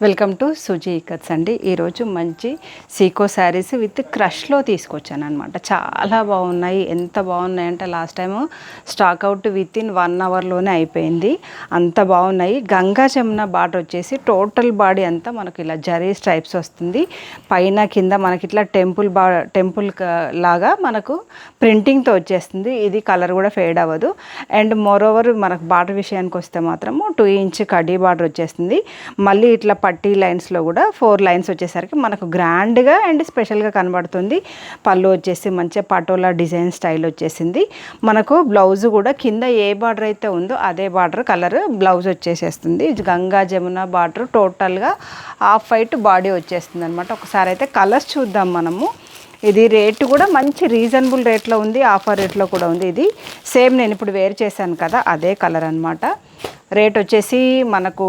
Welcome to Suji ఇకట్స్ అండి. ఈరోజు మంచి సీకో శారీస్ విత్ క్రష్లో తీసుకొచ్చాను అనమాట. చాలా బాగున్నాయి. ఎంత బాగున్నాయంటే last time stock out within ఇన్ 1 అవర్లోనే అయిపోయింది. అంత బాగున్నాయి. గంగా జమున బార్డర్ వచ్చేసి టోటల్ బాడీ అంతా మనకి ఇలా జరీ స్ట్రైప్స్ వస్తుంది. పైన కింద మనకి ఇట్లా టెంపుల్ లాగా మనకు ప్రింటింగ్తో వచ్చేస్తుంది. ఇది కలర్ కూడా ఫేడ్ అవ్వదు. అండ్ మోరోవర్ మనకు బార్డర్ విషయానికి వస్తే మాత్రము 2 ఇంచ్ కడ్డీ బార్డర్ వచ్చేస్తుంది. మళ్ళీ ఇట్లా పట్టీ లైన్స్లో కూడా 4 లైన్స్ వచ్చేసరికి మనకు గ్రాండ్గా అండ్ స్పెషల్గా కనబడుతుంది. పళ్ళు వచ్చేసి మంచిగా పటోలా డిజైన్ స్టైల్ వచ్చేసింది. మనకు బ్లౌజ్ కూడా కింద ఏ బార్డర్ అయితే ఉందో అదే బార్డర్ కలర్ బ్లౌజ్ వచ్చేసేస్తుంది. గంగా జమున బార్డర్ టోటల్గా హాఫ్ వైట్ బాడీ వచ్చేస్తుంది అనమాట. ఒకసారి అయితే కలర్స్ చూద్దాం మనము. ఇది రేటు కూడా మంచి రీజనబుల్ రేట్లో ఉంది, ఆఫర్ రేట్లో కూడా ఉంది. ఇది సేమ్ నేను ఇప్పుడు వేర్ చేశాను కదా అదే కలర్ అనమాట. రేట్ వచ్చేసి మనకు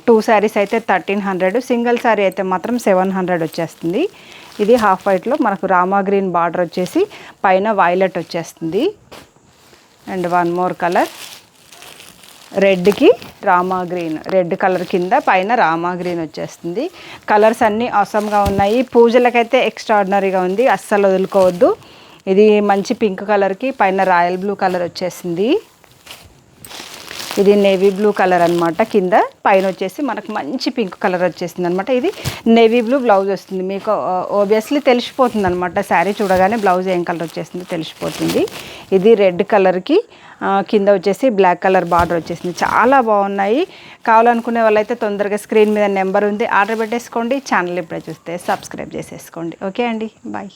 2 శారీస్ అయితే 1300, సింగిల్ శారీ అయితే మాత్రం 700 వచ్చేస్తుంది. ఇది హాఫ్ వైట్లో మనకు రామా గ్రీన్ బార్డర్ వచ్చేసి పైన వైలెట్ వచ్చేస్తుంది. అండ్ వన్ మోర్ కలర్ రెడ్కి రామా గ్రీన్, రెడ్ కలర్ కింద పైన రామా గ్రీన్ వచ్చేస్తుంది. కలర్స్ అన్నీ అవసరంగా ఉన్నాయి. పూజలకైతే ఎక్స్ట్రాడినరీగా ఉంది, అస్సలు వదులుకోవద్దు. ఇది మంచి పింక్ కలర్కి పైన రాయల్ బ్లూ కలర్ వచ్చేసింది. ఇది నేవీ బ్లూ కలర్ అనమాట. కింద పైన వచ్చేసి మనకు మంచి పింక్ కలర్ వచ్చేసింది అనమాట. ఇది నేవీ బ్లూ బ్లౌజ్ వస్తుంది. మీకు ఓబియస్లీ తెలిసిపోతుంది అనమాట. శారీ చూడగానే బ్లౌజ్ ఏం కలర్ వచ్చేసిందో తెలిసిపోతుంది. ఇది రెడ్ కలర్కి కింద వచ్చేసి బ్లాక్ కలర్ బార్డర్ వచ్చేసింది. చాలా బాగున్నాయి. కావాలనుకునే వాళ్ళైతే తొందరగా స్క్రీన్ మీద నెంబర్ ఉంది, ఆర్డర్ పెట్టేసుకోండి. ఛానల్ ఇప్పుడే చూస్తే సబ్స్క్రైబ్ చేసేసుకోండి. ఓకే అండి, బాయ్.